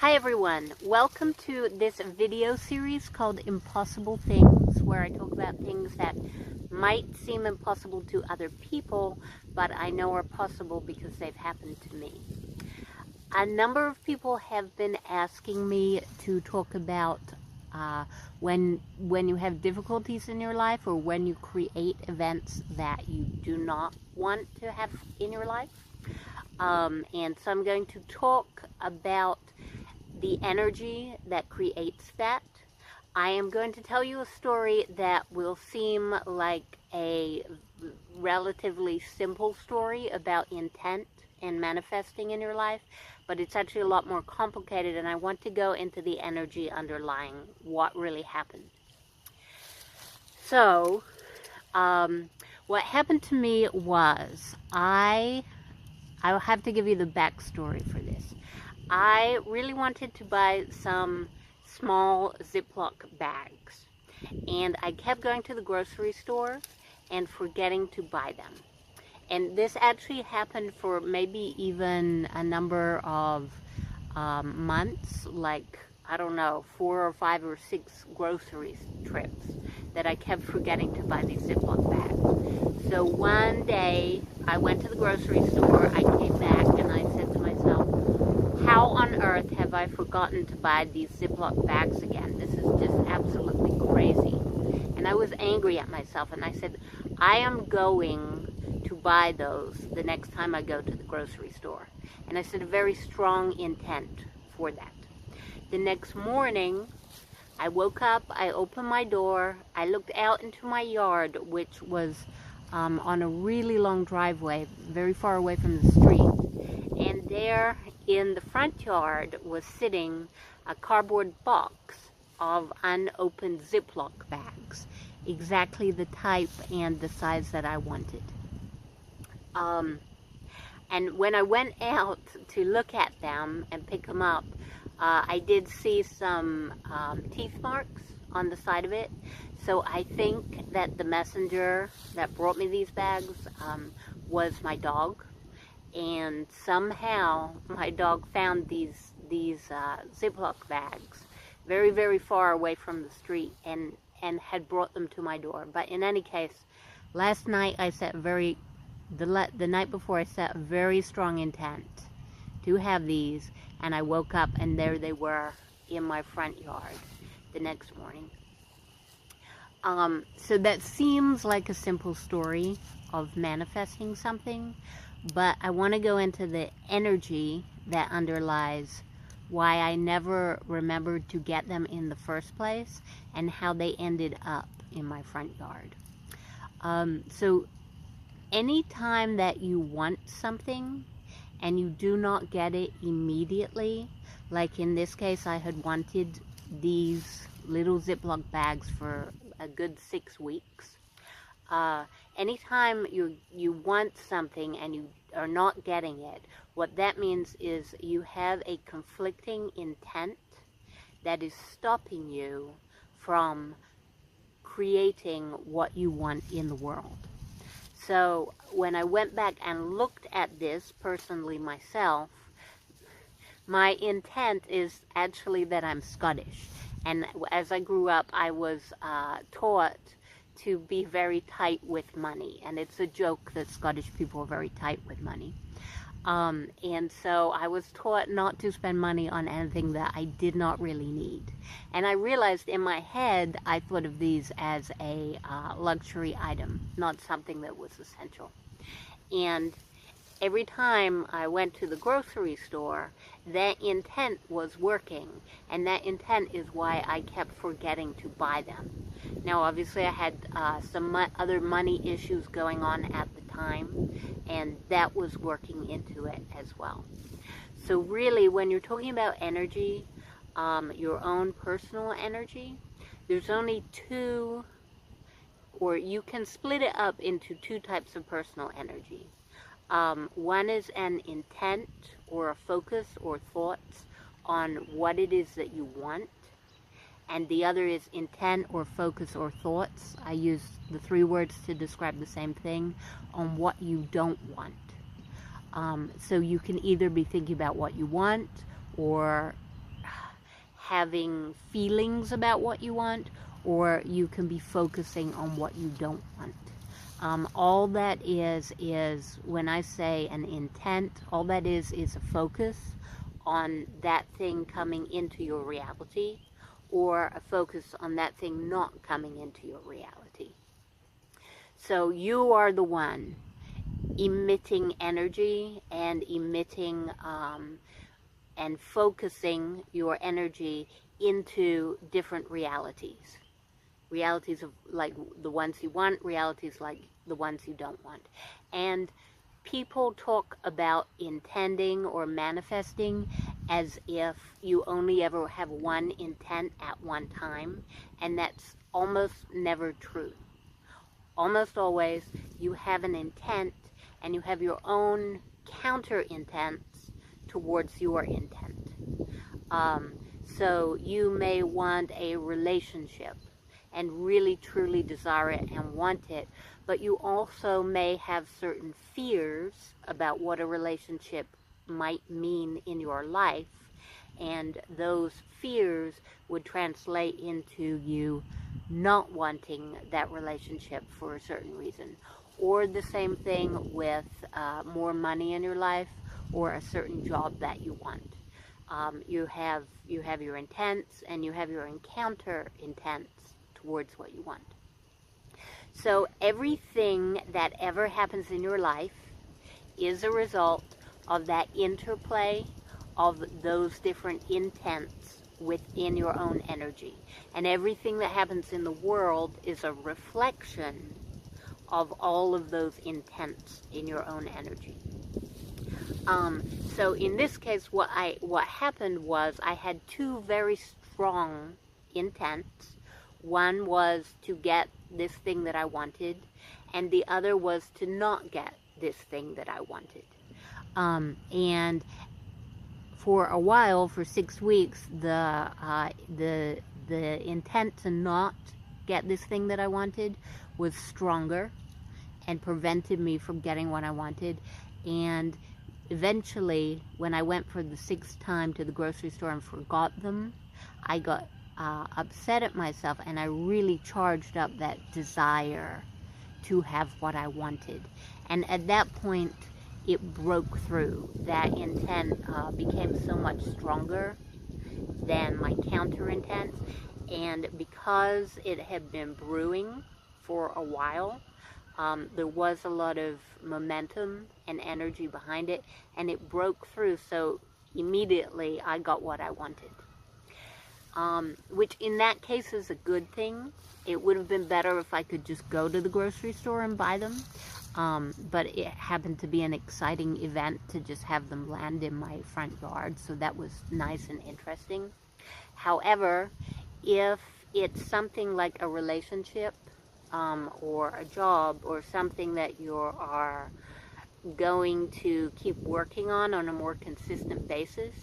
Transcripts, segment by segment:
Hi everyone, welcome to this video series called Impossible Things, where I talk about things that might seem impossible to other people, but I know are possible because they've happened to me. A number of people have been asking me to talk about when you have difficulties in your life, or when you create events that you do not want to have in your life. And so I'm going to talk about the energy that creates that. I am going to tell you a story that will seem like a relatively simple story about intent and manifesting in your life, but it's actually a lot more complicated, and I want to go into the energy underlying what really happened. So, what happened to me was, I'll have to give you the backstory for this. I really wanted to buy some small Ziploc bags, and I kept going to the grocery store and forgetting to buy them. And this actually happened for maybe even a number of months, like, I don't know, 4 or 5 or 6 grocery trips that I kept forgetting to buy these Ziploc bags. So one day I went to the grocery store, I came back, and I said to myself, how on earth have I forgotten to buy these Ziploc bags again? This is just absolutely crazy. And I was angry at myself, and I said, I am going to buy those the next time I go to the grocery store. And I set a very strong intent for that. The next morning, I woke up, I opened my door, I looked out into my yard, which was on a really long driveway, very far away from the street. And there in the front yard was sitting a cardboard box of unopened Ziploc bags, exactly the type and the size that I wanted. And when I went out to look at them and pick them up, I did see some teeth marks on the side of it. So I think that the messenger that brought me these bags was my dog. And somehow my dog found these Ziploc bags very, very far away from the street and had brought them to my door. But in any case, last night I set the night before I set a very strong intent to have these, and I woke up and there they were in my front yard the next morning. So that seems like a simple story of manifesting something, but I want to go into the energy that underlies why I never remembered to get them in the first place and how they ended up in my front yard. So anytime that you want something and you do not get it immediately, like in this case I had wanted these little Ziploc bags for a good 6 weeks. Anytime you want something and you are not getting it, what that means is you have a conflicting intent that is stopping you from creating what you want in the world. So when I went back and looked at this personally myself, my intent is actually that I'm Scottish. And as I grew up, I was taught to be very tight with money. And it's a joke that Scottish people are very tight with money. And so I was taught not to spend money on anything that I did not really need. And I realized in my head, I thought of these as a luxury item, not something that was essential. And every time I went to the grocery store, that intent was working, and that intent is why I kept forgetting to buy them. Now, obviously, I had some other money issues going on at the time, and that was working into it as well. So really, when you're talking about energy, your own personal energy, there's only two, or you can split it up into 2 types of personal energy. One is an intent or a focus or thoughts on what it is that you want, and the other is intent or focus or thoughts. I use the 3 words to describe the same thing, on what you don't want. So you can either be thinking about what you want, or having feelings about what you want, or you can be focusing on what you don't want. All that is when I say an intent, all that is a focus on that thing coming into your reality, or a focus on that thing not coming into your reality. So you are the one emitting energy and emitting and focusing your energy into different realities. Realities of like the ones you want, realities like the ones you don't want. And people talk about intending or manifesting as if you only ever have one intent at one time, and that's almost never true. Almost always you have an intent, and you have your own counter intents towards your intent. So you may want a relationship and really truly desire it and want it, but you also may have certain fears about what a relationship might mean in your life, and those fears would translate into you not wanting that relationship for a certain reason. Or the same thing with more money in your life, or a certain job that you want. You have your intents, and you have your encounter intents towards what you want. So everything that ever happens in your life is a result of that interplay of those different intents within your own energy. And everything that happens in the world is a reflection of all of those intents in your own energy. So in this case, what happened was I had two very strong intents. One was to get this thing that I wanted, and the other was to not get this thing that I wanted. And for a while, for 6 weeks, the intent to not get this thing that I wanted was stronger and prevented me from getting what I wanted. And eventually, when I went for the 6th time to the grocery store and forgot them, I got upset at myself, and I really charged up that desire to have what I wanted. And at that point, it broke through. That intent became so much stronger than my counter intent. And because it had been brewing for a while, there was a lot of momentum and energy behind it, and it broke through. So immediately I got what I wanted. Which in that case is a good thing. It would have been better if I could just go to the grocery store and buy them. But it happened to be an exciting event to just have them land in my front yard, so that was nice and interesting. However, if it's something like a relationship, or a job, or something that you are going to keep working on a more consistent basis,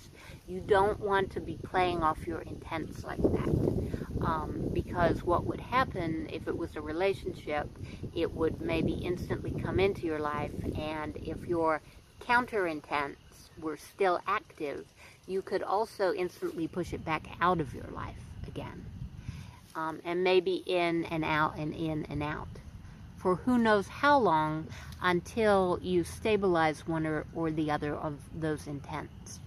you don't want to be playing off your intents like that. Because what would happen if it was a relationship, it would maybe instantly come into your life, and if your counter intents were still active, you could also instantly push it back out of your life again. And maybe in and out and in and out, for who knows how long, until you stabilize one or the other of those intents.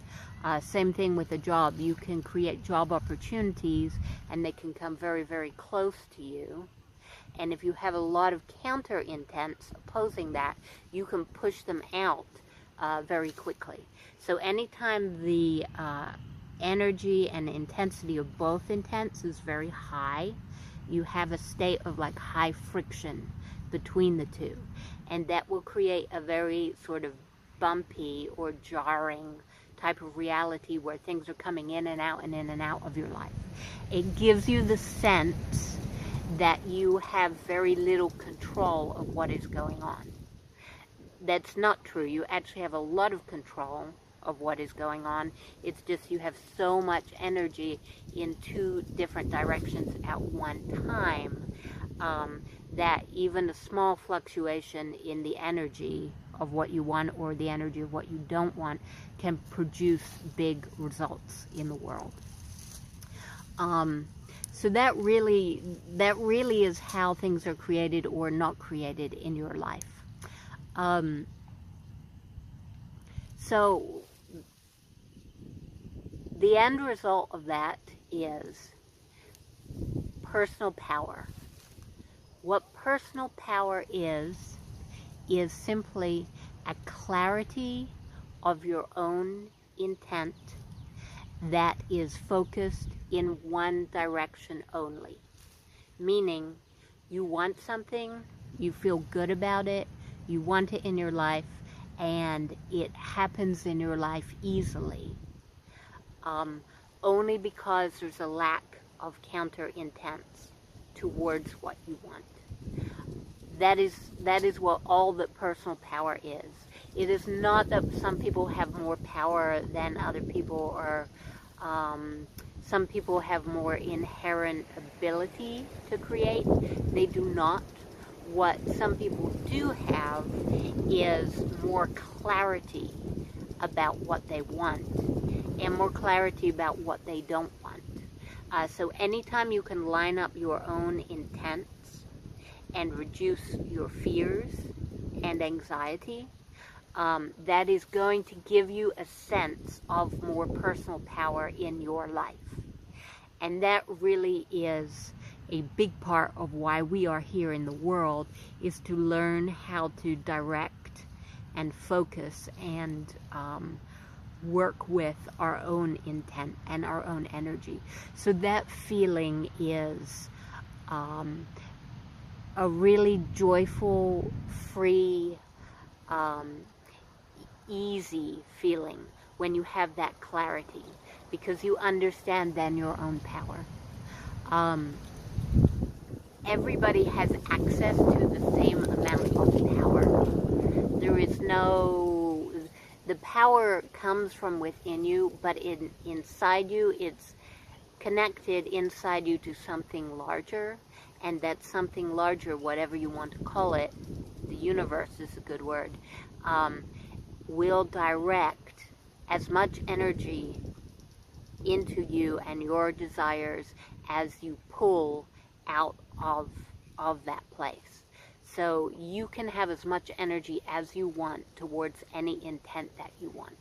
Same thing with a job. You can create job opportunities, and they can come very, very close to you. And if you have a lot of counter intents opposing that, you can push them out very quickly. So anytime the energy and intensity of both intents is very high, you have a state of like high friction between the two, and that will create a very sort of bumpy or jarring type of reality where things are coming in and out and in and out of your life. It gives you the sense that you have very little control of what is going on. That's not true. You actually have a lot of control of what is going on. It's just you have so much energy in two different directions at one time, that even a small fluctuation in the energy of what you want or the energy of what you don't want can produce big results in the world. So that really is how things are created or not created in your life. So the end result of that is personal power. What personal power is simply a clarity of your own intent that is focused in one direction only. Meaning, you want something, you feel good about it, you want it in your life, and it happens in your life easily. Only because there's a lack of counter intents towards what you want. That is what all that personal power is. It is not that some people have more power than other people, or some people have more inherent ability to create. They do not. What some people do have is more clarity about what they want, and more clarity about what they don't want. So anytime you can line up your own intents and reduce your fears and anxiety, that is going to give you a sense of more personal power in your life. And that really is a big part of why we are here in the world, is to learn how to direct and focus and work with our own intent and our own energy. So that feeling is a really joyful, free, easy feeling when you have that clarity, because you understand then your own power. Everybody has access to the same amount of power. There is no, the power comes from within you, but inside you, it's connected inside you to something larger, and that something larger, whatever you want to call it, the universe is a good word, will direct as much energy into you and your desires as you pull out of that place. So you can have as much energy as you want towards any intent that you want.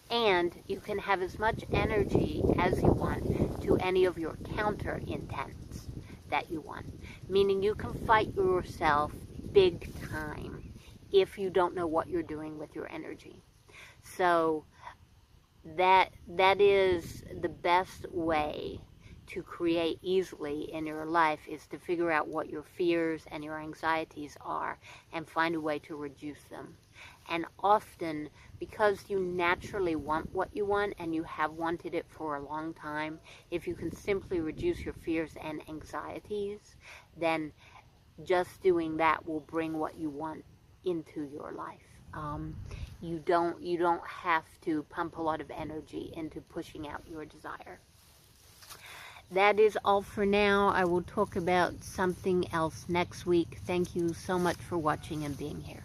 And you can have as much energy as you want to any of your counter intents that you want. Meaning you can fight yourself big time if you don't know what you're doing with your energy. So that is the best way to create easily in your life, is to figure out what your fears and your anxieties are and find a way to reduce them. And often, because you naturally want what you want and you have wanted it for a long time, if you can simply reduce your fears and anxieties, then just doing that will bring what you want into your life. You don't have to pump a lot of energy into pushing out your desire. That is all for now. I will talk about something else next week. Thank you so much for watching and being here.